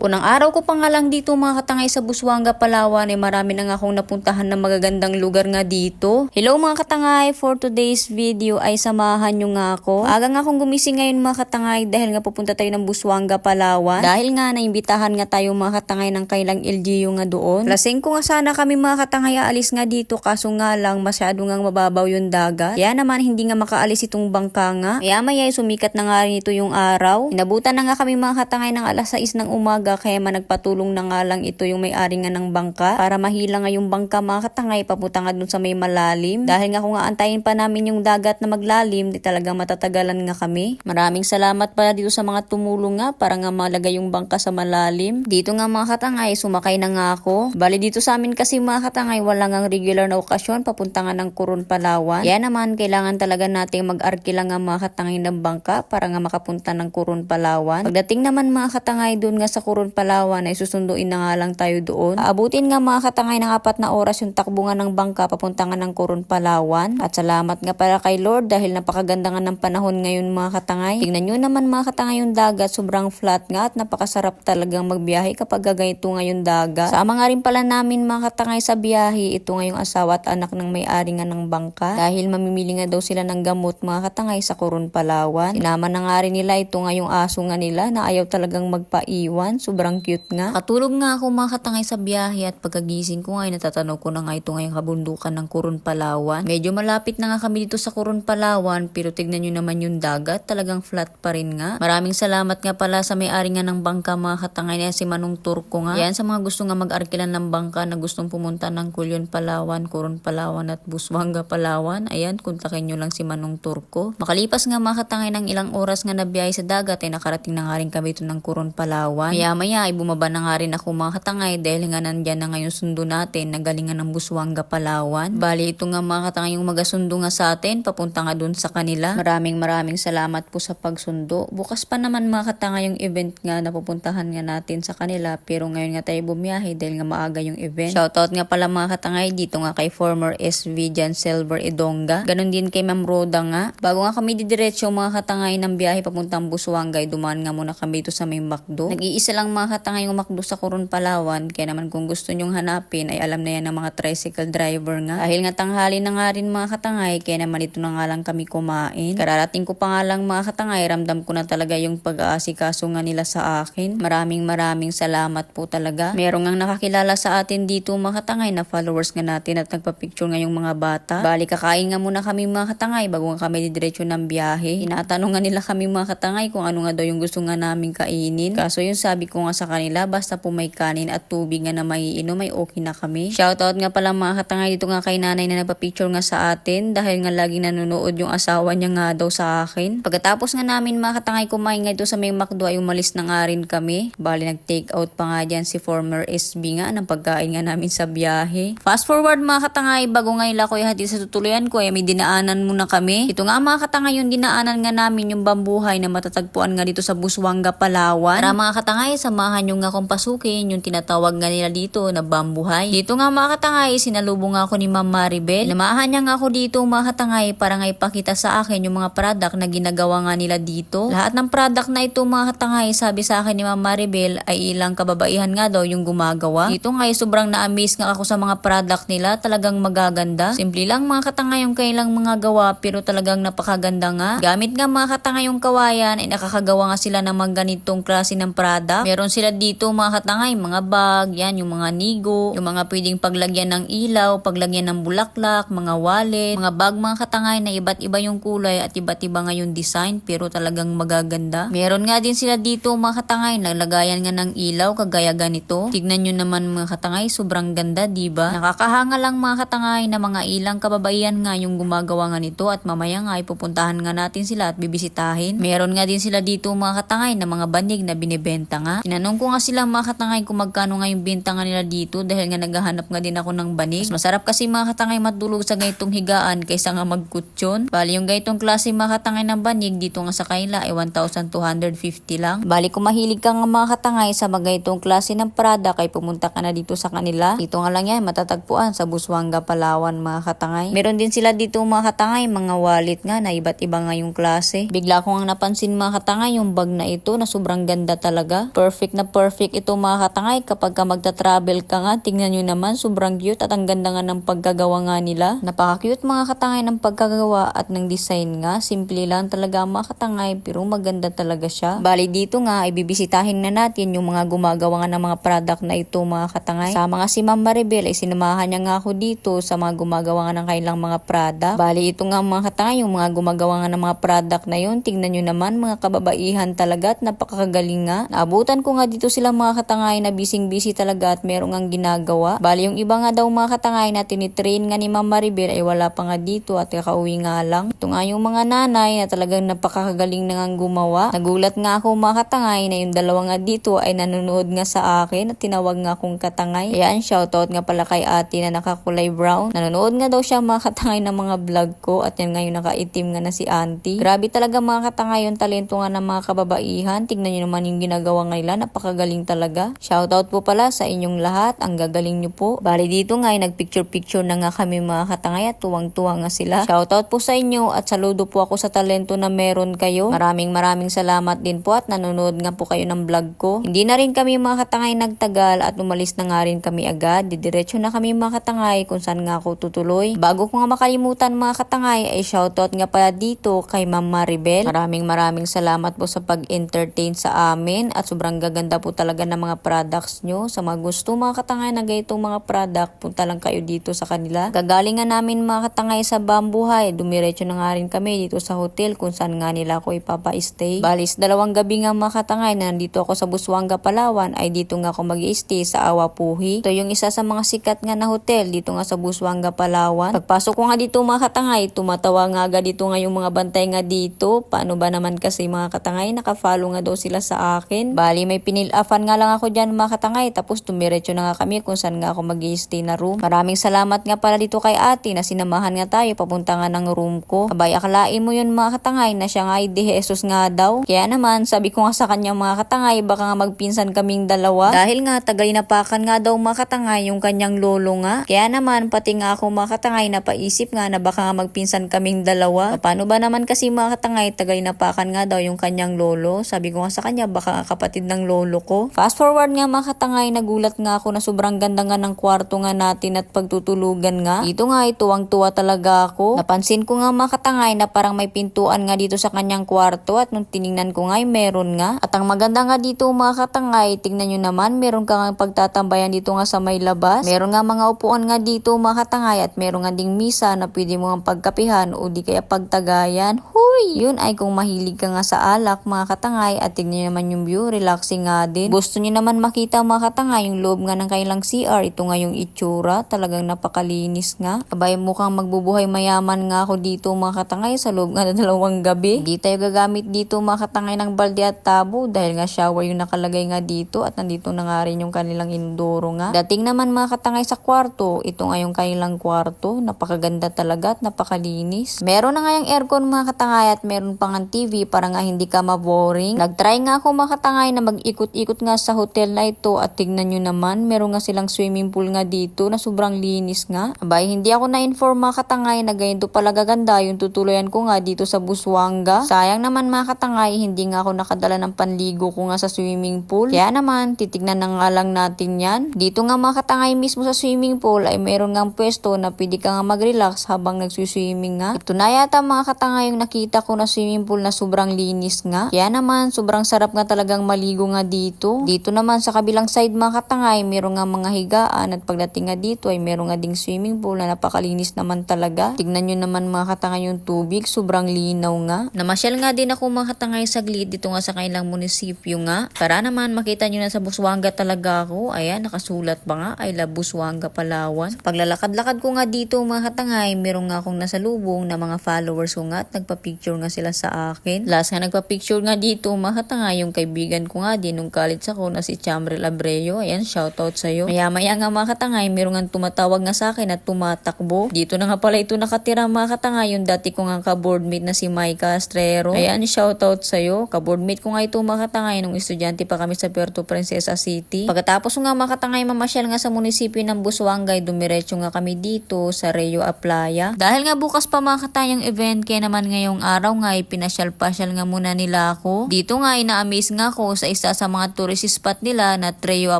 Unang araw ko pa nga lang dito mga katangay sa Busuanga, Palawan ay marami na nga akong napuntahan na magagandang lugar nga dito. Hello mga katangay, for today's video ay samahan nyo nga ako. Aga nga akong gumising ngayon mga katangay dahil nga pupunta tayo ng Busuanga, Palawan. Dahil nga naimbitahan nga tayo mga katangay ng kailang LGU nga doon. Lasing ko nga sana kami mga katangay aalis nga dito kaso nga lang masyado nga mababaw yung dagat. Kaya naman hindi nga makaalis itong bangka nga. Maya ay sumikat na nga rin ito yung araw. Inabutan na nga kami mga katangay ng alas 6 ng umaga kaya nagpatulong na nga lang ito yung may-ari nga ng bangka para mahila nga yung bangka mga katangay papunta nga dun sa may malalim. Dahil nga kung aantayin pa namin yung dagat na maglalim, di talagang matatagalan nga kami. Maraming salamat pala dito sa mga tumulong nga para nga malagay yung bangka sa malalim. Dito nga mga katangay, sumakay na nga ako. Bali dito sa amin kasi mga katangay, wala nga regular na okasyon papunta nga ng Coron, Palawan. Kaya naman kailangan talaga nating mag-arkila nga mga katangay ng bangka para nga makapunta ng Coron, Palawan. Pagdating naman mga katangay dun nga sa Coron, Palawan ay susunduin na nga lang tayo doon. Abutin nga mga katangay ng 4 na oras yung takbo nga ng bangka papunta nga ng Coron, Palawan. At salamat nga pala kay Lord dahil napakaganda nga ng panahon ngayon mga katangay. Tingnan nyo naman mga katangay yung dagat, sobrang flat nga at napakasarap talagang magbiyahe kapag ganito nga yung dagat. Sama nga rin pala namin mga katangay sa biyahe, ito nga yung asawa at anak ng may-ari nga ng bangka dahil mamimili nga daw sila ng gamot mga katangay sa Coron, Palawan. Sinama na nga rin nila ito nga yung aso nga nila na ayaw talagang magpaiwan. Sobrang cute nga. Katulog nga ako mga katangay sa biyahe at pagkagising ko nga ay natatanaw ko na nga ito nga yung kabundukan ng Coron, Palawan. Medyo malapit na nga kami dito sa Coron, Palawan pero tignan nyo naman yung dagat, talagang flat pa rin nga. Maraming salamat nga pala sa may-ari nga ng bangka mga katangay na si Manong Turco nga. Yan sa mga gusto nga mag-arkilan ng bangka na gustong pumunta ng Culion, Palawan, Coron, Palawan at Busuanga, Palawan. Ayan, kontakin nyo lang si Manong Turco. Makalipas nga mga katangay ng ilang oras nga na biyahe sa dagat ay nakarating na nga rin kami ito ng Coron, Palawan. Maya ay bumaba na nga rin ako mga katangay dahil nga nandyan na ngayon sundo natin na galingan ng Busuanga, Palawan. Bali ito nga mga katangay yung magasundo nga sa atin papunta nga dun sa kanila. Maraming salamat po sa pagsundo. Bukas pa naman mga katangay yung event nga na pupuntahan nga natin sa kanila pero ngayon nga tayo bumiyahe dahil nga maaga yung event. Shoutout nga pala mga katangay dito nga kay former SV Jan Silver Edonga. Ganon din kay Ma'am Roda nga. Bago nga kami didiretso mga katangay ng biyahe papuntang Busuanga, dumaan nga muna kami dito sa may McDo. Nag-iisa lang mga katangay yung McDo sa Coron, Palawan. Kaya naman kung gusto nyong hanapin ay alam na yan ng mga tricycle driver nga. Dahil nga tanghali na nga rin mga katangay, kaya naman ito na nga lang kami kumain. Kararating ko pa nga lang mga katangay, ramdam ko na talaga yung pag-aasikaso nga nila sa akin. Maraming salamat po talaga. Meron nga nakakilala sa atin dito mga katangay na followers nga natin at nagpa-picture nga yung mga bata. Bali kakain nga muna kami mga katangay bago nga kami didiretso ng biyahe. Tinatanong nga nila kami mga katangay kung ano nga daw yung gusto nga namin kainin. Kaso yung sabi ko nga sa kanila, basta po may kanin at tubig nga na maiinom ay okay na kami. Shoutout nga pala mga katangay dito nga kay nanay na nagpa-picture nga sa atin dahil nga laging nanonood yung asawa niya nga daw sa akin. Pagkatapos nga namin mga katangay kumain nga dito sa may McDo ay umalis na nga rin kami. Bali nag-take out pa nga dyan si former SB nga ng pagkain nga namin sa biyahe. Fast forward mga katangay, bago nga ila ko ihatid sa tutuluyan ko ay may dinaanan muna kami. Ito nga mga katangay yung dinaanan nga namin yung bambuhay na matatagpuan nga dito sa Busuanga, Palawan. Para mga katangay, samahan nyo nga akong pasukin yung tinatawag nga nila dito na bambuhay. Dito nga mga katangay, sinalubong nga ako ni Ma'am Maribel. Namahan niya nga ako dito mga katangay para nga ipakita sa akin yung mga product na ginagawa nga nila dito. Lahat ng product na ito mga katangay, sabi sa akin ni Ma'am Maribel ay ilang kababaihan nga daw yung gumagawa. Dito nga sobrang na-amaze nga ako sa mga product nila, talagang magaganda. Simple lang mga katangay yung kailang mga gawa pero talagang napakaganda nga. Gamit nga mga katangay yung kawayan ay nakakagawa nga sila ng mga ganitong klase ng product. Meron sila dito mga katangay, mga bag, yan yung mga nigo, yung mga pwedeng paglagyan ng ilaw, paglagyan ng bulaklak, mga wallet, mga bag mga katangay na iba't iba yung kulay at iba't iba nga yung design pero talagang magaganda. Meron nga din sila dito mga katangay, naglagayan nga ng ilaw kagaya ganito. Tignan nyo naman mga katangay, sobrang ganda diba? Nakakahanga lang mga katangay na mga ilang kababaihan nga yung gumagawa nga nito at mamaya nga ay pupuntahan nga natin sila at bibisitahin. Meron nga din sila dito mga katangay na mga banig na binibenta nga. Tinanong ko nga sila mga katangay kung magkano nga yung benta nga nila dito dahil nga naghahanap nga din ako ng banig. Mas masarap kasi mga katangay matulog sa gaytong higaan kaysa nga magkutsyon. Bali yung gaytong klase mga katangay ng banig dito nga sa kanila ay 1,250 lang. Bali kung mahilig ka nga mga katangay sa mga gaytong klase ng product ay pumunta ka na dito sa kanila. Dito nga lang yan matatagpuan sa Busuanga, Palawan mga katangay. Meron din sila dito mga katangay mga wallet nga na iba't iba nga yung klase. Bigla ko nga napansin mga katangay yung bag na ito na sobrang ganda talaga. perfect na perfect ito mga katangay kapag ka magta-travel ka nga. Tingnan nyo naman, sobrang cute at ang ganda nga ng pagkagawa nga nila. Napaka-cute mga katangay ng pagkagawa at ng design nga. Simple lang talaga mga katangay pero maganda talaga siya. Bali dito nga ay bibisitahin na natin yung mga gumagawa nga ng mga product na ito mga katangay. Sa mga si Ma'am Maribel ay sinamahan niya nga ako dito sa mga gumagawa nga ng kailang mga product. Bali ito nga mga katangay yung mga gumagawa nga ng mga product na yun. Tingnan nyo naman mga kababaihan talaga at napakagaling nga. Naabutan ko nga dito sila mga katangay na busy talaga at merong ang ginagawa. Bali yung iba nga daw mga katangay na tinitrain nga ni Ma'am Maribel ay wala pa nga dito at kakauwi nga lang. Ito nga yung mga nanay na talagang napakagaling na nga gumawa. Nagulat nga ako mga katangay na yung dalawa nga dito ay nanonood nga sa akin at tinawag nga akong katangay. Ayan, shoutout nga pala kay ate na nakakulay brown. Nanonood nga daw siya mga katangay ng mga vlog ko at yan nga yung nakaitim nga na si auntie. Grabe talaga mga katangay yung talento nga ng mga kababaihan. Tignan nyo naman yung ginagawa nga nila. Napakagaling talaga. Shoutout po pala sa inyong lahat. Ang gagaling nyo po. Bali dito nga ay nagpicture-picture na nga kami mga katangay at tuwang-tuwa nga sila. Shoutout po sa inyo at saludo po ako sa talento na meron kayo. Maraming salamat din po at nanonood nga po kayo ng vlog ko. Hindi na rin kami mga katangay nagtagal at umalis na nga rin kami agad. Didiretso na kami mga katangay kung saan nga ako tutuloy. Bago ko nga makalimutan mga katangay ay shoutout nga pala dito kay Ma'am Maribel. Maraming salamat po sa pag-entertain sa amin at sobrang gaganda po talaga ng mga products nyo. Sa mga gusto mga katangay na ganitong mga product, punta lang kayo dito sa kanila. Gagaling nga namin mga katangay sa Bambuhay. Dumiretso na nga rin kami dito sa hotel kung saan nga nila ako ipapa-stay. Balis 2 gabi nga mga katangay na nandito ako sa Busuanga, Palawan ay dito nga ako mag-i-stay sa Awapuhi. Ito yung isa sa mga sikat nga na hotel dito nga sa Busuanga, Palawan. Pagpasok ko nga dito mga katangay, tumatawa nga agad dito nga yung mga bantay nga dito. Paano ba naman kasi mga katangay, naka-follow nga daw sila sa akin. Bali may pinil-afan nga lang ako dyan mga katangay tapos tumiretso na nga kami kung saan nga ako mag-i-stay na room. Maraming salamat nga pala dito kay ate na sinamahan nga tayo papunta nga ng room ko. Abay akalain mo yun mga katangay na siya nga ay di Jesus nga daw. Kaya naman sabi ko nga sa kanya mga katangay baka nga magpinsan kaming dalawa. Dahil nga tagal-napakan nga daw mga katangay yung kanyang lolo nga. Kaya naman pati nga ako mga katangay napaisip nga na baka nga magpinsan kaming dalawa. Paano ba naman kasi mga katangay tagal-napakan nga daw yung kanyang lolo. Sabi ko nga sa kanya baka nga kapatid ng lolo ko. Fast forward nga mga katangay nagulat nga ako na sobrang ganda nga ng kwarto nga natin at pagtutulugan nga. Dito nga ay tuwang-tuwa talaga ako. Napansin ko nga mga katangay na parang may pintuan nga dito sa kanyang kwarto at nung tiningnan ko nga ay meron nga. At ang maganda nga dito mga katangay, tingnan nyo naman meron ka nga pagtatambayan dito nga sa may labas. Meron nga mga upuan nga dito mga katangay at meron nga ding misa na pwede mo nga pagkapihan o di kaya pagtagayan. Huy! Yun ay kung mahilig ka nga sa alak mga katangay at tingnan nyo naman yung view, relaxing nga din. Gusto nyo naman makita mga katangay yung loob nga ng kailang CR. Ito nga yung itsura, talagang napakalinis nga. Abay mukhang magbubuhay mayaman nga ako dito mga katangay sa loob nga na 2 gabi. Hindi tayo gagamit dito mga katangay ng balde at tabo dahil nga shower yung nakalagay nga dito at nandito na nga rin yung kanilang inodoro nga. Dating naman mga katangay sa kwarto, ito nga yung kanilang kwarto. Napakaganda talaga at napakalinis. Meron na nga yung aircon mga katangay at meron pang ang TV para nga hindi ka maboring. Nagtry nga ako mga katangay na mag-ikot-ikot nga sa hotel na ito at tignan nyo naman, meron nga silang swimming pool nga dito na sobrang linis nga. Abay, hindi ako na-inform mga katangay na ganito pala gaganda yung tutuloyan ko nga dito sa Busuanga. Sayang naman mga katangay, hindi nga ako nakadala ng panligo ko nga sa swimming pool. Kaya naman, titignan na nga lang natin yan. Dito nga mga katangay mismo sa swimming pool ay meron nga pwesto na pwede ka nga mag-relax habang nagsuswimming nga. Ito na yata mga katangay yung nakita ko na swimming pool na sobrang linis nga. Kaya naman, sobrang sarap nga talagang maligo nga dito. Dito naman sa kabilang side mga katangay, meron nga mga higaan at pagdating nga dito ay meron nga ding swimming pool na napakalinis naman talaga. Tignan nyo naman mga katangay yung tubig, sobrang linaw nga. Namasyal nga din ako mga katangay saglit dito nga sa kailang munisipyo nga. Para naman makita nyo na sa Busuanga talaga ako. Ayan, nakasulat pa nga, I love Busuanga, Palawan. Sa paglalakad-lakad ko nga dito mga katangay, meron nga akong nasalubong na mga followers ko nga at nagpa-picture nga sila sa akin. Last nga nagpa-picture nga dito mga katangay yung kaibigan ko nga din nung college ako na si Chamrel Abreu. Ayan, shoutout sa'yo. Maya-maya nga mga katangay, meron nga tumatawag nga sa akin at tumatakbo. Dito na nga pala ito nakatira mga katangay, yung dati ko nga ka-boardmate na si Mike Castrero. Ayan, shoutout sa'yo. Ka-boardmate ko nga ito mga katangay nung estudyante pa kami sa Puerto Princesa City. Pagkatapos nga mga katangay mamasyal nga sa munisipyo ng Busuanga, dumiretso nga kami dito sa Rio Aplaya. Dahil nga bukas pa mga katangay yung event, kaya naman ngayong araw nga ay pinasyal-pasyal nga muna nila ako. Dito nga ay na-amaze nga ako sa isa sa mga tourist spot nila na Treo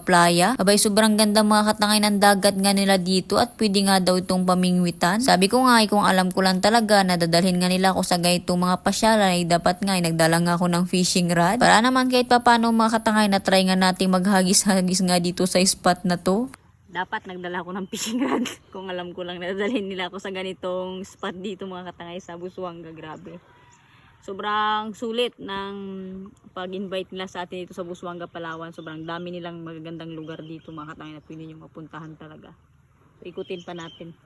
Playa. Abay sobrang ganda mga katangay ng dagat nga nila dito at pwede nga daw itong pamingwitan. Sabi ko nga kung alam ko lang talaga na dadalhin nga nila ako sa ganitong mga pasyalan ay dapat nga nagdala nga ako ng fishing rod. Para naman kahit papano mga katangay na try nga nating maghagis-hagis nga dito sa spot na to. Dapat nagdala ako ng fishing rod kung alam ko lang na dadalhin nila ako sa ganitong spot dito mga katangay sa Busuanga. Grabe. Sobrang sulit ng pag-invite nila sa atin dito sa Busuanga, Palawan. Sobrang dami nilang magagandang lugar dito mga katangay na pwede nyo mapuntahan talaga. So, ikutin pa natin.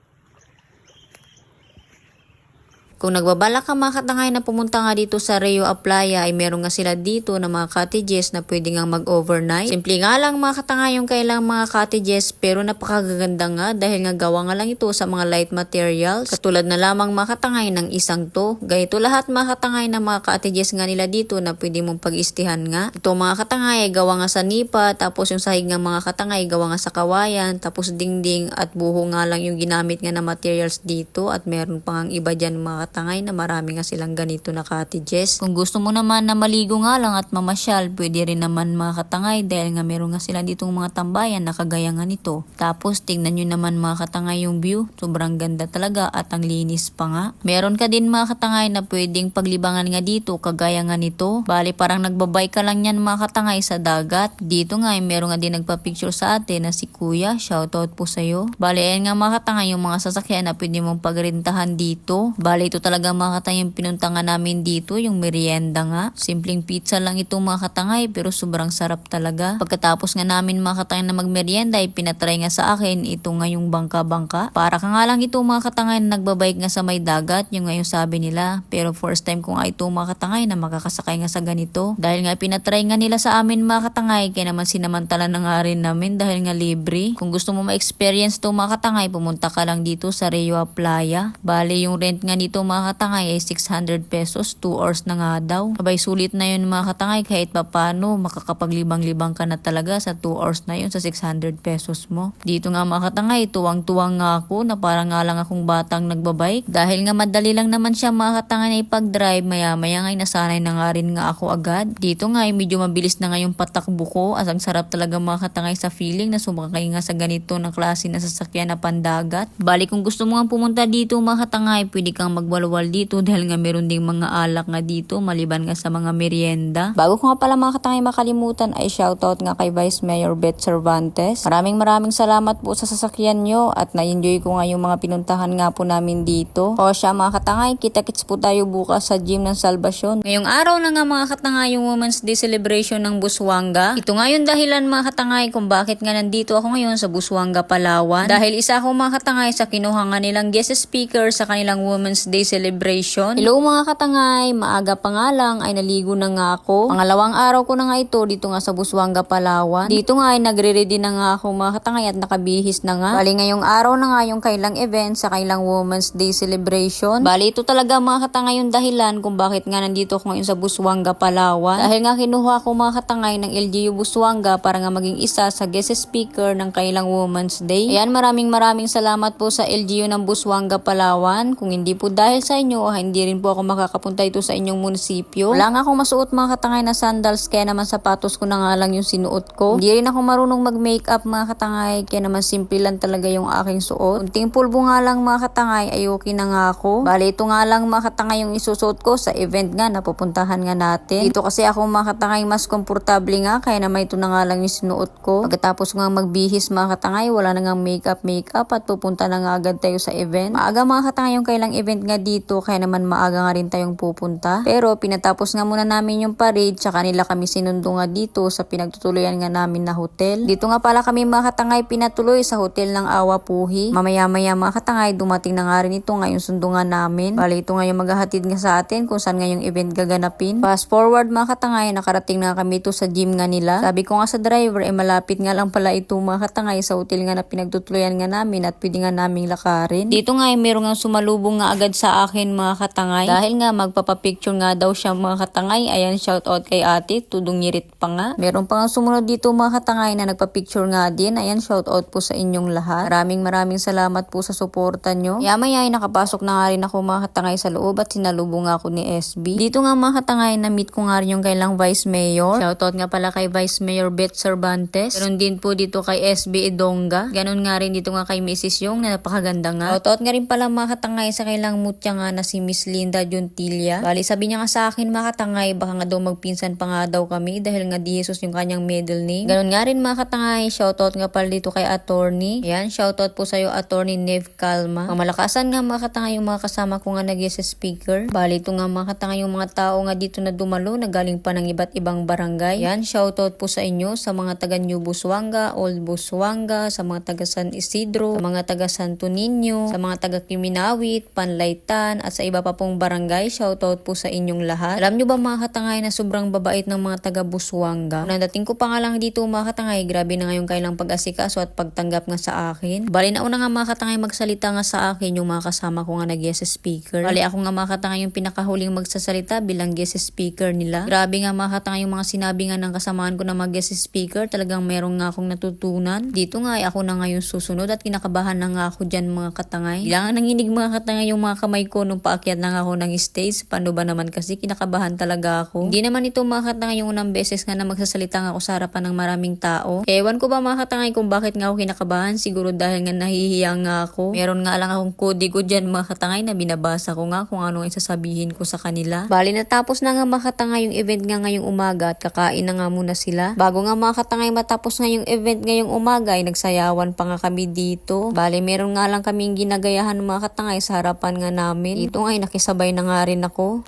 Kung nagbabalak ka mga katangay na pumunta nga dito sa Treo Playa ay meron nga sila dito na mga cottages na pwede nga mag-overnight. Simple nga lang mga katangay yung kailang mga cottages pero napakagaganda nga dahil nga gawa nga lang ito sa mga light materials. Katulad na lamang mga katangay ng isang to. Ganito lahat mga katangay na mga cottages nga nila dito na pwede mong pag-istihan nga. Ito mga katangay ay gawa nga sa nipa, tapos yung sahig nga mga katangay gawa nga sa kawayan, tapos dingding at buho nga lang yung ginamit nga na materials dito at meron pa nga iba dyan mga katangay na marami nga silang ganito na cottages. Kung gusto mo naman na maligo nga lang at mamasyal, pwede rin naman mga katangay dahil nga meron nga sila ditong mga tambayan na kagaya nga nito. Tapos tingnan nyo naman mga katangay yung view. Sobrang ganda talaga at ang linis pa nga. Meron ka din mga katangay na pwedeng paglibangan nga dito kagaya nga nito. Bali parang nagbabay ka lang yan mga katangay sa dagat. Dito nga meron nga din nagpa-picture sa atin na si Kuya. Shoutout po sa'yo. Bali ayan nga mga katangay yung mga sasakyan na pwede mong pagrintahan dito. Bali ito talaga mga katangay yung pinuntangan namin dito, yung merienda nga. Simpleng pizza lang ito mga katangay pero sobrang sarap talaga. Pagkatapos nga namin mga katangay na magmerienda ay pinatry nga sa akin ito nga yung bangka-bangka. Para ka nga lang ito mga katangay na nagbabike nga sa may dagat, yung nga yung sabi nila. Pero first time ko nga ito mga katangay na makakasakay nga sa ganito. Dahil nga pinatry nga nila sa amin mga katangay, kaya naman sinamantala na nga rin namin dahil nga libre. Kung gusto mo ma-experience to mga katangay, pumunta ka lang dito sa Treo Playa. Bali yung rent nga dito mga katangay ay 600 pesos, 2 hours na nga daw. Abay sulit na yun mga katangay kahit papano makakapaglibang-libang ka na talaga sa 2 hours na yun sa 600 pesos mo. Dito nga mga katangay, tuwang-tuwang nga ako na parang nga lang akong batang nagbabike. Dahil nga madali lang naman siya mga katangay na ipag-drive, maya-maya nga nasanay na nga rin nga ako agad. Dito nga ay medyo mabilis na nga yung patakbo ko at ang sarap talaga mga katangay sa feeling na sumakay nga sa ganito na klase na sasakyan na pandagat. Bali kung gusto mo nga pumunta dito mga katangay, pwede kang magwalwal dito dahil nga meron ding mga alak nga dito maliban nga sa mga merienda. Bago ko nga pala mga katangay makalimutan ay shoutout nga kay Vice Mayor Beth Cervantes. Maraming salamat po sa sasakyan nyo at na-enjoy ko nga yung mga pinuntahan nga po namin dito. O siya mga katangay, kita-kits po tayo bukas sa gym ng Salvacion. Ngayong araw na nga mga katangay yung Women's Day celebration ng Busuanga. Ito nga yung dahilan mga katangay kung bakit nga nandito ako ngayon sa Busuanga, Palawan. Dahil isa ako mga katangay sa kinuha nga nilang guest speaker sa kanilang Women's Day celebration. Hello mga katangay, maaga pa nga lang ay naligo na nga ako. Pangalawang araw ko na nga ito dito nga sa Busuanga, Palawan. Dito nga ay nagre-ready na nga ako mga katangay at nakabihis na nga. Bali ngayong araw na nga yung kailang event sa kailang Women's Day celebration. Bali ito talaga mga katangay yung dahilan kung bakit nga nandito ako ngayon sa Busuanga, Palawan. Dahil nga kinuha ko mga katangay ng LGU Busuanga para nga maging isa sa guest speaker ng kailang Women's Day. Ayan, maraming salamat po sa LGU ng Busuanga, Palawan. Kung hindi po dahil sa inyo, hindi rin po ako makakapunta ito sa inyong munisipyo. Wala nga akong masuot mga katangay na sandals, kaya naman sapatos ko na nga lang yung sinuot ko. Hindi rin ako marunong mag-makeup mga katangay, kaya naman simple lang talaga yung aking suot. Kunting pulbo nga lang mga katangay, ay okay na nga ako. Bali ito nga lang mga katangay yung isusuot ko sa event nga na pupuntahan nga natin. Dito kasi ako mga katangay mas komportable nga, kaya naman ito na nga lang yung sinuot ko. Pagkatapos nga magbihis mga katangay, wala na nga makeup at pupunta na nga agad tayo sa event. Maaga mga katangay yung kailang event nga dito, kaya naman maaga nga rin tayong pupunta. Pero pinatapos nga muna namin yung parade, tsaka nila kami sinundo nga dito sa pinagtutuluyan nga namin na hotel. Dito nga pala kami mga katangay pinatuloy sa hotel ng Awa Puhi. Mamaya-maya mga katangay, dumating na nga rin ito nga yung sundo nga namin. Bali ito nga yung maghahatid nga sa atin kung saan nga yung event gaganapin. Fast forward mga katangay, nakarating na kami ito sa gym nga nila. Sabi ko nga sa driver, malapit nga lang pala ito mga katangay sa hotel nga na pinagtutuluyan nga namin at pwede nga naming lakarin. Dito nga meron nga sumalubong nga agad sa sa akin mga katangay. Dahil nga magpapapicture nga daw siya mga katangay. Ayan, shoutout kay ate, tudong nyirit pa nga. Meron pa nga sumunod dito mga katangay na nagpapicture nga din. Ayan, shoutout po sa inyong lahat. Maraming salamat po sa suporta nyo. Yamaya ay nakapasok na nga rin ako mga katangay sa loob at sinalubong nga ako ni SB. Dito nga mga katangay na meet ko nga rin yung kailang Vice Mayor. Shoutout nga pala kay Vice Mayor Beth Cervantes. Meron din po dito kay SB Idonga. Ganon nga rin dito nga kay Mrs. Yung na napakaganda nga. Shoutout nga rin pala mga katangay sa kailang mutya nga na si Miss Linda Juntilla. Bali sabi niya nga sa akin mga katangay baka nga daw magpinsan pa nga daw kami dahil nga di Jesus yung kanyang middle name. Ganon nga rin mga katangay. Shoutout nga pala dito kay attorney. Ayan, shoutout po sa'yo attorney Neve Calma. Malakasan nga mga katangay yung mga kasama ko nga nag-guest speaker. Bali ito nga mga katangay yung mga tao nga dito na dumalo na galing pa ng iba't ibang barangay. Ayan, shoutout po sa inyo sa mga taga New Busuanga, Old Busuanga, sa mga taga San Isidro, sa mga taga Santo Niño, sa mga taga Kiminawit, Panlaytan, at sa iba pa pong barangay. Shoutout po sa inyong lahat. Alam nyo ba mga katangay na sobrang babait ng mga taga Busuanga? Nadating ko pa nga lang dito mga katangay, grabe na ngayong kailang pag-asikaso at pagtanggap nga sa akin. Bali na una nga mga katangay magsalita nga sa akin yung mga kasama ko nga nag-guest speaker. Bali ako nga mga katangay yung pinakahuling magsasalita bilang guest speaker nila. Grabe nga mga katangay yung mga sinabi nga ng kasamaan ko na mag-guest speaker. Talagang meron nga akong natutunan. Dito nga ay ako na ngayon susunod at kinakabahan na nga ako dyan mga katangay. Ilangan nanginig mga katangay yung mga kamay ko nung paakyat na nga ako ng stage. Paano ba naman kasi kinakabahan talaga ako. Hindi naman ito mga katangay yung unang beses nga na magsasalita nga ako sa harapan ng maraming tao. Ewan ko ba mga katangay kung bakit nga ako kinakabahan. Siguro dahil nga nahihiya nga ako. Meron nga lang akong kodigo dyan mga katangay na binabasa ko nga kung ano ang sasabihin ko sa kanila. Bali natapos na nga mga katangay yung event nga ngayong umaga at kakain na nga muna sila. Bago nga mga katangay matapos nga yung event ngayong umaga ay nagsayawan pa nga kami dito. Bali meron nga lang kaming ginagayahan mga katangay sa harapan nga namin. Dito nga ay nakisabay na nga rin ako.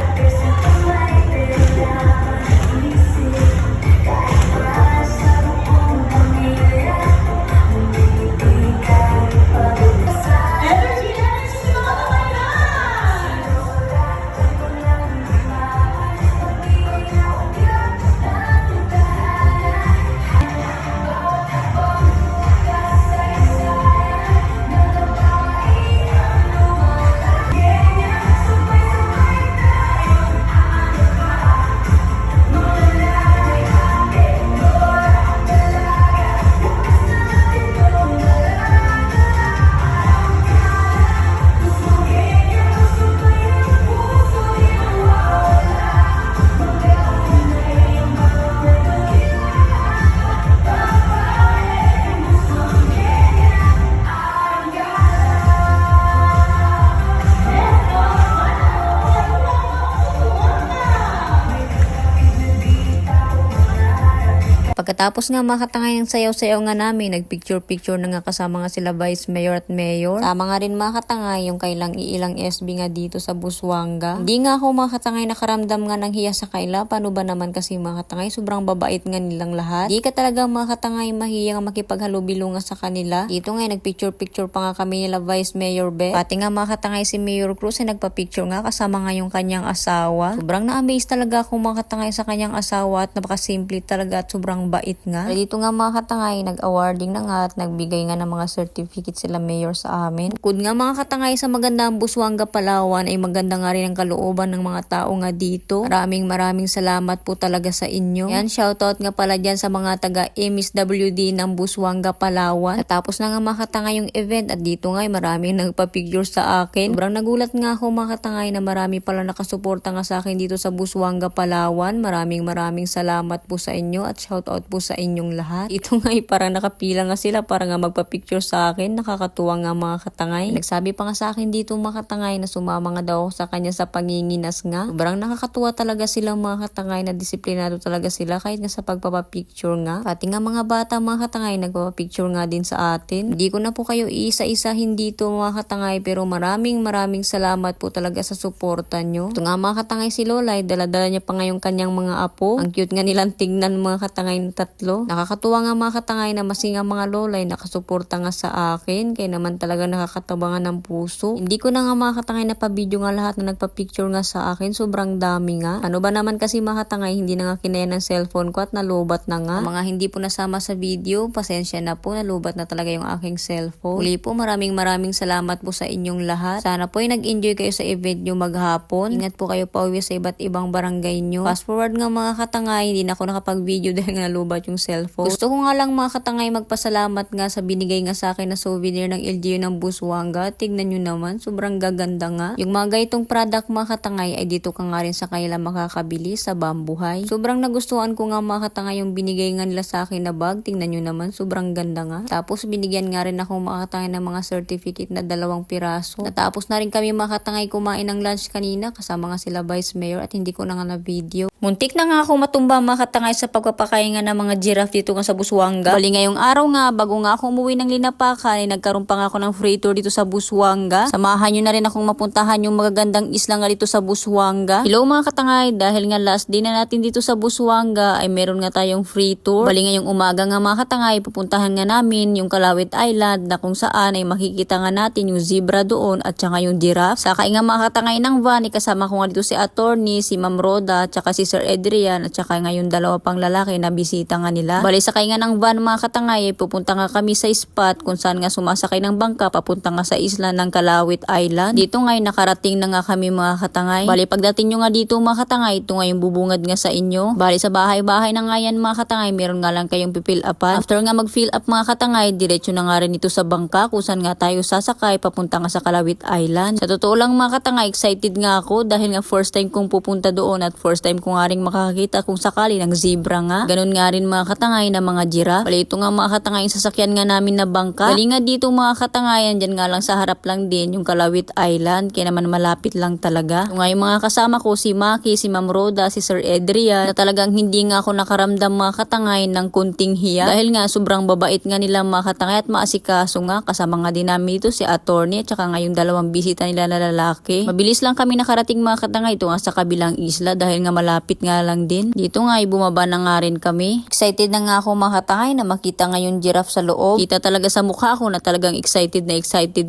Pagkatapos nga mga katangay ng sayaw-sayaw nga namin, nagpicture-picture na nga kasama nga sila Vice Mayor at Mayor. Tama nga rin mga katangay yung kailang iilang SB nga dito sa Busuanga. Hindi nga ako mga katangay nakaramdam nga ng hiya sa kaila. Paano ba naman kasi mga katangay, sobrang babait nga nilang lahat. Di ka talaga mga katangay mahiya nga makipaghalubilo nga sa kanila. Dito nga nagpicture-picture pa nga kami nila Vice Mayor Beth. Pati nga mga katangay si Mayor Cruz ay nagpa-picture nga kasama nga yung kanyang asawa. Sobrang na-amaze talaga ako mga katangay sa kanyang asawa at napakasimple talaga at sobrang bait nga. Dito nga mga katangay, nag-awarding na nga at nagbigay nga ng mga certificate sila mayor sa amin. Bukod nga mga katangay sa magandang Busuanga, Palawan ay maganda nga rin ang kalooban ng mga tao nga dito. Maraming salamat po talaga sa inyo. Yan, shoutout nga pala dyan sa mga taga MSWD ng Busuanga, Palawan. Tapos na nga mga katangay yung event at dito nga ay maraming nagpa-picture sa akin. Sobrang nagulat nga ako mga katangay na marami pala nakasuporta nga sa akin dito sa Busuanga, Palawan. Maraming salamat po sa inyo at shoutout po sa inyong lahat. Ito nga ay parang nakapila nga sila para nga magpa-picture sa akin. Nakakatuwa nga mga katangay. Nagsabi pa nga sa akin dito mga katangay na sumama nga daw ako sa kanya sa panginginas nga. Sobrang nakakatuwa talaga sila mga katangay na disiplinado talaga sila kahit nga sa pagpapapicture nga. Pati nga mga bata mga katangay nagpapapicture nga din sa atin. Hindi ko na po kayo isa-isahin dito mga katangay pero maraming salamat po talaga sa suporta nyo. Ito nga mga katangay si Lola ay dala-dala niya pa ngayong kanyang mga apo. Ang cute nga nilang tignan mga katangay na tatlo. Nakakatuwa nga mga katangay na masingang mga lolay nakasuporta nga sa akin. Kaya naman talaga nakakatabangan ng puso. Hindi ko na nga mga katangay na pa-video nga lahat na nagpa-picture nga sa akin. Sobrang dami nga. Ano ba naman kasi mga katangay, hindi na nga kinaya ng cellphone ko at nalubat na nga. Mga hindi po nasama sa video, pasensya na po, nalubat na talaga yung aking cellphone. Uli po, maraming salamat po sa inyong lahat. Sana po ay nag-enjoy kayo sa event nyo maghapon. Ingat po kayo pauwi sa iba't ibang barangay nyo. Fast forward nga mga katangay, hindi na ako nakapag-video dahil nga nalubat yung cellphone. Gusto ko nga lang mga katangay magpasalamat nga sa binigay nga sa akin na souvenir ng LGU ng Busuanga. Tignan nyo naman, sobrang gaganda nga. Yung mga gaitong product mga katangay ay dito ka nga rin sa kanila makakabili sa Bambuhay. Sobrang nagustuhan ko nga mga katangay yung binigay nga nila sa akin na bag. Tingnan nyo naman, sobrang ganda nga. Tapos binigyan nga rin ako mga katangay ng mga certificate na 2 piraso. Natapos na rin kami mga katangay kumain ng lunch kanina kasama nga sila Vice Mayor at hindi ko na nga na video. Muntik na nga ako matumba mga katangay sa pagpapakain nga ng mga giraffe dito nga sa Busuanga. Bali ngayong araw nga, bago nga ako umuwi ng Linapakan, ay nagkaroon pa nga ako ng free tour dito sa Busuanga. Samahan nyo na rin akong mapuntahan yung magagandang isla nga dito sa Busuanga. Hello mga katangay, dahil nga last day na natin dito sa Busuanga ay meron nga tayong free tour. Bali ngayong umaga nga mga katangay, pupuntahan nga namin yung Kalawit Island na kung saan ay makikita nga natin yung zebra doon at saka yung giraffe. Sakay nga mga katangay ng van, kasama ko nga dito si attorney, si Ma'am Roda, at saka si Sir Adrian, at saka nga yung 2 pang lalaki na bisita nga nila. Bali sakay nga ng van mga katangay, ay pupunta nga kami sa spot kung saan nga sumasakay ng bangka papunta nga sa isla ng Kalawit Island. Dito nga nakarating na nga kami mga katangay. Bali pagdating nyo nga dito mga katangay, ito nga yung bubungad nga sa inyo. Bali sa bahay-bahay na nga yan mga katangay, meron nga lang kayong pipill upan. After nga mag-fill up mga katangay, diretso na nga rin ito sa bangka kung saan nga tayo sasakay papunta nga sa Kalawit Island. Sa totoo lang mga katangay, excited nga ako dahil nga first time kong pupunta doon at first time ko nga rin makakita kung sakali ng zebra nga. Ganun nga rin mga katangay na mga giraffe. Bali ito nga mga katangay sasakyan nga namin na bangka. Bali nga dito mga katangayan, dyan nga lang sa harap lang din yung Kalawit Island. Kaya naman malapit lang talaga. Ito nga yung mga kasama ko, si Maki, si Ma'am Roda, si Sir Adrian, na talagang hindi nga ako nakaramdam mga katangay ng kunting hiya. Dahil nga sobrang babait nga nila mga katangay at maasikaso nga. Kasama nga din namin ito si attorney at saka nga yung 2 bisita nila na lalaki. Mabilis lang kami nakarating mga katangay ito nga sa kabilang isla dahil nga malapit nga lang din. Dito nga ay bumaba na nga rin kami. Excited na nga ako mga katangay na makita nga yung giraffe sa loob. Kita talaga sa mukha ko na talagang excited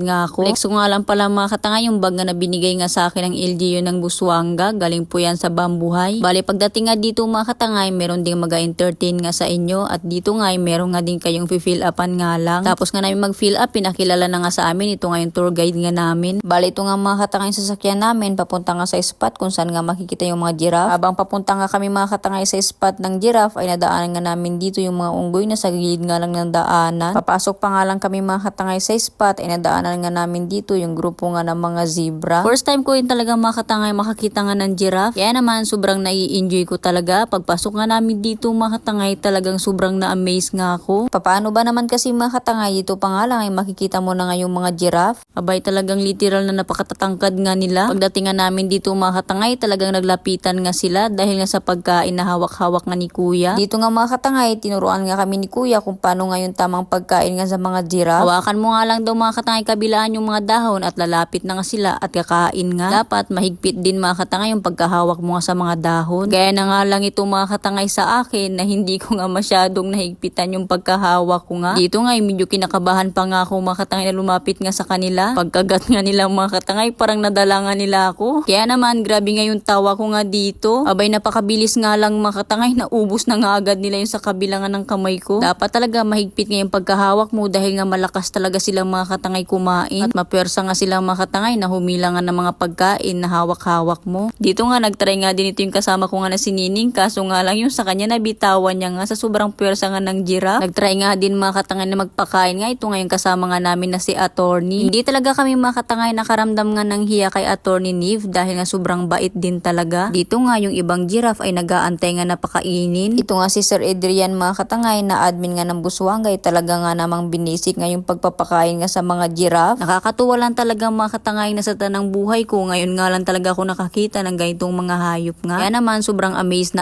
nga ako. Flex ko nga lang pala mga katangay yung bag na binigay nga sa akin ng LGU ng Busuanga. Galing po yan sa Bambuhay. Bali pagdating nga dito mga katangay, meron ding mag-entertain nga sa inyo at dito nga ay meron nga din kayong fill upan nga lang. Tapos nga namin mag-fill up, pinakilala na nga sa amin. Ito nga yung tour guide nga namin. Bali ito nga mga katangay sasakyan namin papunta nga sa spot kung saan nga makikita yung mga giraffe. Habang papunta nga kami mga katangay sa spot ng giraffe ay nadaanan nga namin dito yung mga unggoy na sa gilid nga lang ng daanan. Papasok pa nga lang kami mga katangay sa spot ay nadaanan nga namin dito yung grupo nga ng mga zebra. First time ko yun talaga mga katangay makakita nga ng giraffe. Kaya naman sobrang nai-enjoy ko talaga. Pagpasok nga namin dito mga katangay talagang sobrang na-amaze nga ako. Paano ba naman kasi mga katangay dito pa nga lang ay makikita mo na nga yung mga giraffe. Abay talagang literal na napakatatangkad nga nila. Pagdating nga namin dito mga katangay talagang naglapitan nga sila dahil nga sa pagkain na hawak-hawak nga ni kuya. Dito nga mga katangay tinuruan nga kami ni kuya kung paano nga yung tamang pagkain nga sa mga giraffe. Hawakan mo nga lang daw mga katangay kabilaan yung mga dahon at lalapit na nga sila at kakain nga. Dapat mahigpit din mga katangay yung pagkahawak mo nga sa mga dahon. Gaya na nga lang ito mga katangay sa akin na hindi ko nga masyadong nahigpitan yung pagkahawak ko nga. Dito nga medyo kinakabahan pa nga ako mga katangay na lumapit nga sa kanila. Pagkagat nga nila mga katangay parang nadala nga nila ako. Kaya naman grabe nga yung tawa ko nga dito. Abay napakabilis nga lang mga katangay na ubos na nga agad nila yung sa kabilangan ng kamay ko. Dapat talaga mahigpit nga yung pagkahawak mo dahil nga malakas talaga silang mga katangay kumain. At mapersa nga silang mga katangay na humila nga ng mga pagkain na hawak-hawak mo. Dito nga nagtry nga din ito yung kasama ko nga na si Nining kaso nga lang yung sa kanya nabitawan niya nga sa sobrang persa nga ng giraffe. Nagtry nga din mga katangay na magpakain nga ito nga yung kasama nga namin na si attorney. Hindi talaga kami mga katangay nakaramdam nga ng hiya kay attorney Neve dahil nga sobrang bait din talaga. Dito nga yung ibang giraffe ay nag-aantay nga napakainin. Ito nga si Sir Adrian mga katangay na admin nga ng Busuanga ay talaga nga namang binisik nga yung pagpapakain nga sa mga giraffe. Nakakatuwa lang talaga mga katangay na sa tanang buhay ko ngayon nga lang talaga ako nakakita ng ganitong mga hayop nga. Kaya naman sobrang amazed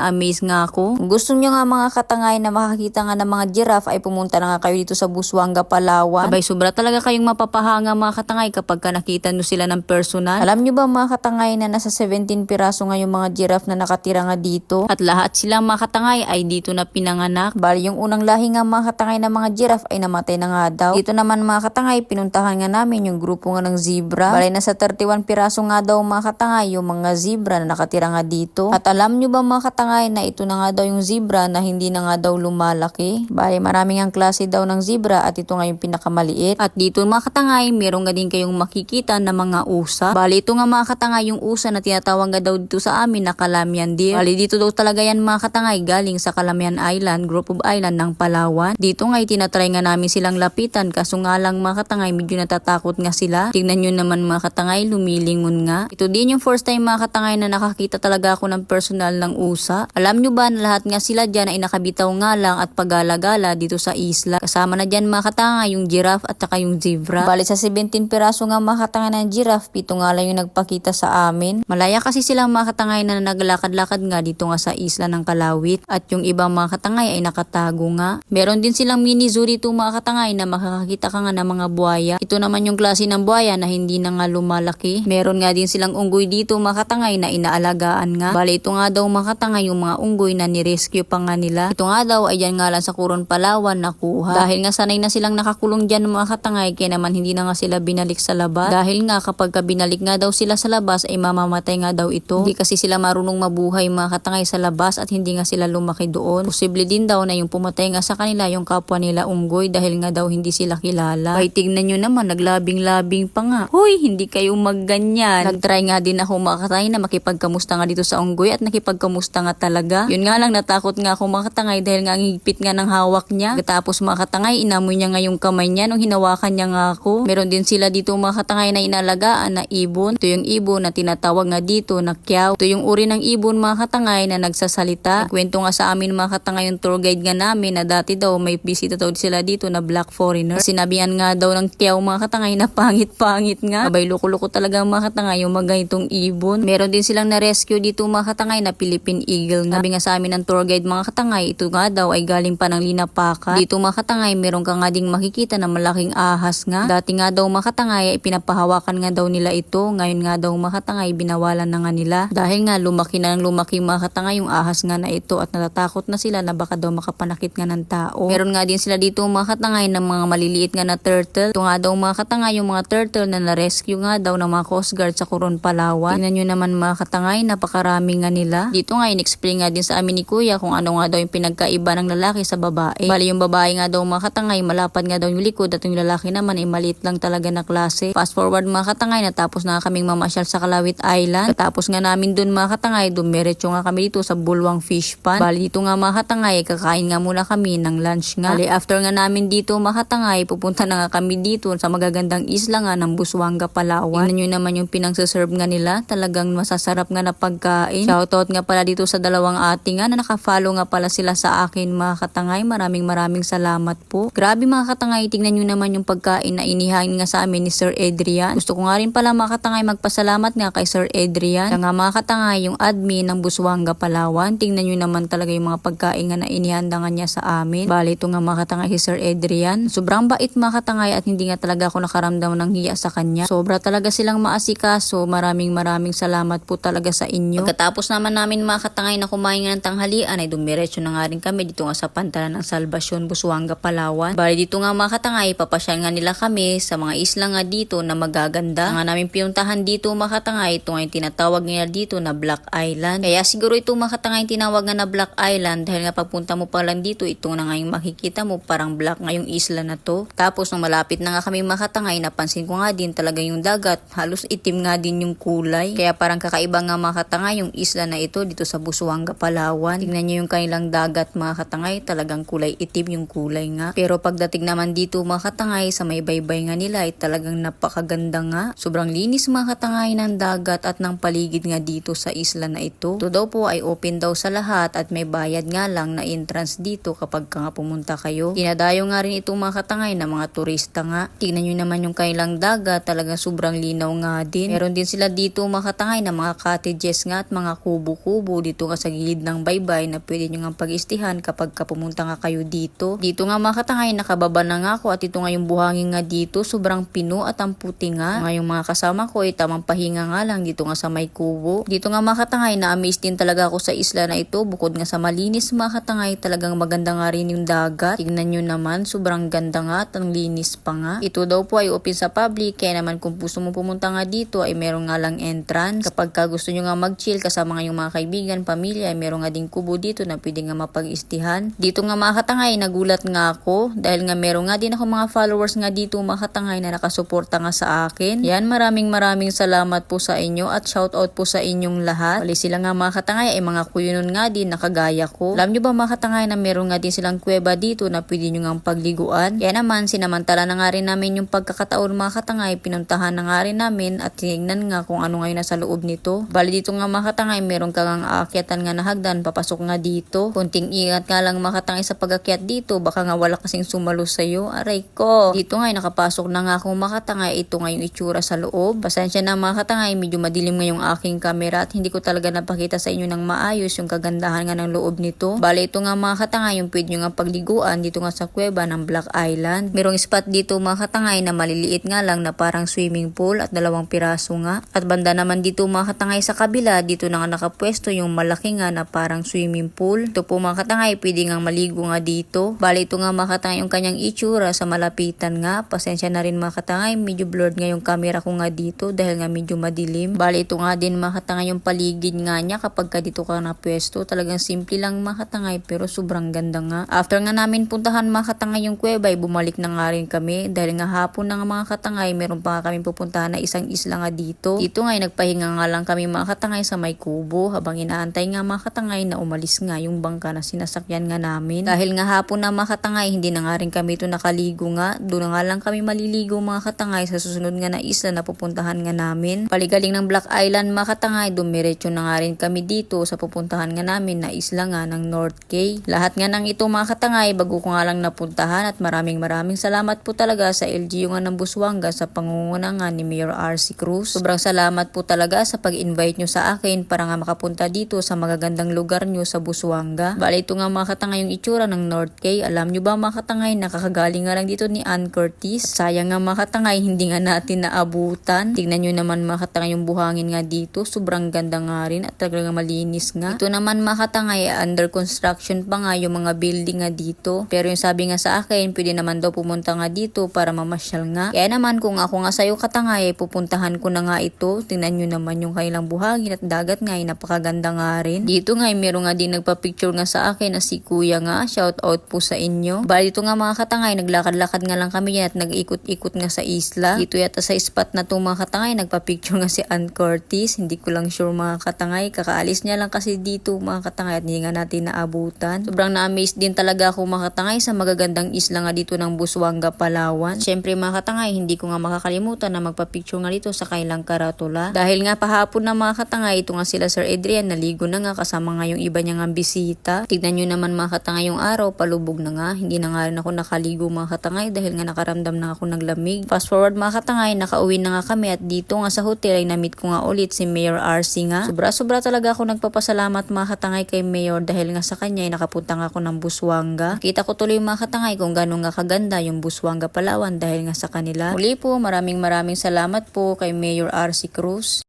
nga ako. Kung gusto nyo nga mga katangay na makakita nga ng mga giraffe ay pumunta na nga kayo dito sa Busuanga, Palawan. Abay sobra talaga kayong mapapahanga mga katangay kapag nakita nyo sila ng personal. Alam nyo ba mga katangay na nasa 17 piraso nga yung mga giraffe na nakatira nga dito? At lahat sila mga katangay ay dito na na pinanganak. Bali yung unang lahi nga mga katangay na mga giraffe ay namatay na nga daw. Dito naman mga katangay, pinuntahan nga namin yung grupo nga ng zebra. Bali nasa 31 piraso nga daw mga katangay yung mga zebra na nakatira nga dito. At alam nyo ba mga katangay na ito na nga daw yung zebra na hindi na nga daw lumalaki. Bali maraming ang klase daw ng zebra at ito nga yung pinakamaliit. At dito mga katangay, meron nga din kayong makikita na mga usa. Bali ito nga mga katangay yung usa na tinatawag nga daw dito sa amin na Calamian deer. Bali dito daw talaga yan mga katangay, galing sa Calamian Island, group of island ng Palawan. Dito nga itinatry nga namin silang lapitan kaso nga lang mga katangay medyo natatakot nga sila. Tingnan nyo naman mga katangay, lumilingon nga. Ito din yung first time mga katangay na nakakita talaga ako ng personal ng usa. Alam nyo ba na lahat nga sila dyan ay nakabitaw nga lang at pagala-gala dito sa isla. Kasama na dyan mga katangay yung giraffe at saka yung zebra. Bali sa 17 piraso nga mga katangay ng giraffe, 7 nga lang yung nagpakita sa amin. Malaya kasi silang mga katangay na naglakad-lakad nga dito nga sa isla ng Kalawit at yung ibang mga katangay ay nakatago nga. Meron din silang mini zoo dito mga katangay na makakakita ka nga ng mga buhaya. Ito naman yung klase ng buhaya na hindi na nga lumalaki. Meron nga din silang unggoy dito mga katangay na inaalagaan nga. Bali ito nga daw mga katangay yung mga unggoy na nirescue pa nga nila. Ito nga daw ay dyan nga lang sa Coron, Palawan nakuha. Dahil nga sanay na silang nakakulong dyan mga katangay kaya naman hindi na nga sila binalik sa labas. Dahil nga kapag binalik nga daw sila sa labas ay mamamatay nga daw ito. Hindi kasi sila marunong mabuhay mga katangay sa labas at hindi nga sila lumaki doon. Posible din daw na yung pumatay nga sa kanila yung kapwa nila unggoy dahil nga daw hindi sila kilala. Ay tignan nyo naman, naglabing-labing pa nga. Hoy, hindi kayo magganyan. Nagtry nga din ako mga katangay na makipagkamusta nga dito sa unggoy at nakipagkamusta nga talaga. Yun nga lang natakot nga ako mga katangay dahil nga ang higpit nga ng hawak niya. Tapos mga katangay, inamoy niya nga yung kamay niya nung hinawakan niya nga ako. Meron din sila dito mga katangay na inalagaan na ibon. Ito yung ibon na tinatawag nga dito na kyaw. Ito yung uri ng ibon mga katangay na nagsasalita. Kwento nga sa amin mga katangay yung tour guide nga namin na dati daw may bisita daw sila dito na black foreigner. Sinabihan nga daw ng kyaw mga katangay na pangit-pangit nga. Abay loko-loko talaga mga katangay yung mga itong ibon. Meron din silang na-rescue dito mga katangay na Philippine Eagle nga. Sabi nga sa amin ng tour guide mga katangay, ito nga daw ay galing pa ng Linapakan. Dito mga katangay, meron ka nga ding makikita na malaking ahas nga. Dati nga daw mga katangay, pinapahawakan nga daw nila ito. Ngayon nga daw mga katangay, binawalan na nga nila. Dahil nga lumaki na ng lumaki mga katangay yung ahas nga na ito at natatakot na sila na baka daw makapanakit nga ng tao. Meron nga din sila dito mga katangay ng mga maliliit nga na turtle. Ito nga daw mga katangay yung mga turtle na na-rescue nga daw ng mga Coast Guard sa Coron, Palawan. Tingnan nyo naman mga katangay, napakarami nga nila. Dito nga in-explain nga din sa amin ni Kuya kung ano nga daw yung pinagkaiba ng lalaki sa babae. Bali yung babae nga daw mga katangay, malapad nga daw yung likod at yung lalaki naman ay maliit lang talaga na klase. Fast forward mga katangay, natapos na kaming mamasyal sa Kalawit Island. Tapos nga namin dun mga katangay, dumiretso nga kami dito sa Bulwang Fish Pond. Bali dito nga mga katangay, kakain nga muna kami ng lunch nga. Bali after nga namin dito mga katangay, pupunta na nga kami dito sa magagandang isla nga ng Busuanga, Palawan. Tingnan nyo naman yung pinangsaserve nga nila, talagang masasarap nga na pagkain. Shoutout nga pala dito sa dalawang ate nga na nakafollow nga pala sila sa akin mga katangay. Maraming salamat po. Grabe mga katangay, tingnan nyo naman yung pagkain na inihain nga sa amin ni Sir Adrian. Gusto ko nga rin pala mga katangay magpasalamat nga kay Sir Adrian. Kaya nga mga katangay, yung admin ng Busuanga, Palawan. Tingnan nyo naman talaga yung mga pagkain nga na inihanda nga niya sa amin. Bali ito nga mga katangay si Sir Adrian. Sobrang bait mga katangay at hindi nga talaga ako nakaramdam ng hiya sa kanya. Sobra talaga silang maasikaso. Maraming salamat po talaga sa inyo. Pagkatapos naman namin mga katangay na kumain nga ng tanghalian ay dumiretso na nga rin kami dito nga sa pantalan ng Salvacion, Busuanga, Palawan. Bali dito nga mga katangay, papasyal nga nila kami sa mga isla nga dito na magaganda. Nga namin pinuntahan dito mga katangay, ito nga yung tinatawag nila dito na Black Island. Kaya siguro ito mga katangay tinawag nga na Black Island dahil nga pagpunta mo pa lang dito, ito na nga yung makikita mo, parang black nga yung isla na to. Tapos nung malapit na nga kami mga katangay, napansin ko nga din talaga yung dagat, halos itim nga din yung kulay. Kaya parang kakaiba nga mga katangay yung isla na ito dito sa Busuanga, Palawan. Tingnan nyo yung kanilang dagat mga katangay, talagang kulay itim yung kulay nga. Pero pagdating naman dito mga katangay sa may baybay nga nila ay talagang napakaganda nga. Sobrang linis mga katangay ng dagat at ng paligid nga dito sa isla na ito. Ito daw po ay open daw sa lahat at may bayad nga lang na entrance dito kapag ka nga pumunta kayo. Dinadayo nga rin itong mga katangay na mga turista nga. Tingnan nyo naman yung kanilang dagat, talagang sobrang linaw nga din. Meron din sila dito mga katangay na mga cottages nga at mga kubo-kubo dito nga sa gilid ng baybay na pwede nyo nga pag-istihan kapag ka pumunta nga kayo dito. Dito nga mga katangay, nakababa na nga ako at ito nga yung buhangin nga dito, sobrang pino at ang puti nga. Nga yung mga kasama ko ay tamang pahinga nga lang dito nga sa may kubo. Dito nga mga katangay, na-amaze din talaga ako sa isla na ito bukod nga sa malinis malinis mga katangay, talagang maganda nga rin yung dagat. Tignan nyo naman, sobrang ganda nga at ang linis pa nga. Ito daw po ay open sa public, kaya naman kung gusto mo pumunta nga dito ay meron nga lang entrance. Kapag ka gusto nyo nga mag-chill kasama nga yung mga kaibigan, pamilya, ay meron nga ding kubo dito na pwede nga mapag-istihan. Dito nga mga katangay, nagulat nga ako dahil nga meron nga din ako mga followers nga dito mga katangay na nakasuporta nga sa akin. Yan, maraming salamat po sa inyo at shoutout po sa inyong lahat. Bali sila nga mga katangay ay mga kuyunon nga din na kagaya ko. Alam nyo ba mga katangay na meron nga din silang kuweba dito na pwede nyo nga pagliguan. Kaya naman sinamantala na nga rin namin yung pagkakataon mga katangay, pinuntahan na nga rin namin at tingnan nga kung ano nga yung nasa loob nito. Bali dito nga mga katangay, meron ka ngang aakyatan nga na hagdan, papasok nga dito. Kunting ingat nga lang mga katangay sa pag-akyat dito, baka nga wala kasing sumalo sa'yo. Aray ko. Dito nga nakapasok na nga akong mga katangay, ito nga yung itsura sa loob. Pasensya na mga katangay, medyo madilim nga yung aking camera at hindi ko talaga napakita sa inyo ng maayos yung kagandahan nga ng loob nito. Bali ito nga mga katangay, yung pwede nyo nga pagliguan dito nga sa kuweba ng Black Island. Merong spot dito mga katangay na maliliit nga lang na parang swimming pool at 2 piraso nga. At banda naman dito mga katangay sa kabila, dito na nga nakapwesto yung malaki nga na parang swimming pool. Ito po mga katangay, pwede nga maligo nga dito. Bali ito nga mga katangay yung kanyang itsura sa malapitan nga. Pasensya na rin mga katangay, medyo blurred nga yung camera ko nga dito dahil nga medyo madilim. Bali ito nga din mga katangay yung paligid nga niya kapag ka dito ka na pwesto. Talagang simple lang mga katangay pero sobrang ganda nga. After nga namin puntahan mga katangay yung kuweba ay bumalik na nga rin kami dahil nga hapon na nga mga katangay, meron pa nga kami pupuntahan na isang isla nga dito. Dito nga ay nagpahinga nga lang kami mga katangay sa may kubo habang inaantay nga mga katangay na umalis nga yung bangka na sinasakyan nga namin. Dahil nga hapon na mga katangay, hindi na nga rin kami ito nakaligo nga. Doon na nga lang kami maliligo mga katangay sa susunod nga na isla na pupuntahan nga namin. Paligaling ng Black Island mga katangay, dumiretso na nga rin kami dito sa pupuntahan nga namin na isla nga ng North Cay. Lahat nga ng ito mga katangay, bago ko nga lang napuntahan at maraming salamat po talaga sa LGU nga ng Busuanga sa pangunguna nga ni Mayor RC Cruz. Sobrang salamat po talaga sa pag-invite nyo sa akin para nga makapunta dito sa magagandang lugar nyo sa Busuanga. Bali ito nga mga katangay yung itsura ng North Cay. Alam nyo ba mga katangay, nakakagaling nga lang dito ni Ann Curtis. Sayang nga mga katangay, hindi nga natin naabutan. Tignan nyo naman mga katangay yung buhangin nga dito. Sobrang ganda nga rin at talagang malinis nga. Ito naman mga katangay, under construction pa nga yung mga building nga dito. Pero yung sabi nga sa akin, pwede naman daw pumunta nga dito para mamasyal nga. Kaya naman kung ako nga sa'yo katangay, pupuntahan ko na nga ito. Tingnan nyo naman yung kailang buhangin at dagat nga ay napakaganda nga rin. Dito nga ay meron nga din nagpa-picture nga sa akin na si kuya nga. Shout out po sa inyo. Bali dito nga mga katangay, naglakad-lakad nga lang kami yan at nag-ikot-ikot nga sa isla. Dito yata sa spot na to mga katangay, nagpa-picture nga si Ann Curtis. Hindi ko lang sure mga katangay. Kakaalis niya lang kasi dito mga katangay at hindi nga natin naabutan. Sobrang na-amaze din talaga ako mga katangay sa magagandang isla nga dito ng Busuanga, Palawan. Syempre mga katangay, hindi ko nga makakalimutan na magpa-picture nga dito sa kailang karatula. Dahil nga pahapon na mga katangay, ito nga sila Sir Adrian, naligo na nga kasama nga yung iba niya nga bisita. Tignan nyo naman mga katangay yung araw, palubog na nga. Hindi na nga rin ako nakaligo mga katangay dahil nga nakaramdam na ako ng lamig. Fast forward mga katangay, nakauwi na nga kami at dito nga sa hotel ay na-meet ko nga ulit si Mayor RC nga. Sobra talaga ako nagpapasalamat mga katangay kay Mayor dahil nga sa kanya ay nakapunta nga ako ng Busuanga. Kita ko tuloy mga katangay kung gano'n nga kaganda yung Busuanga, Palawan dahil nga sa kanila. Muli po, maraming salamat po kay Mayor RC Cruz.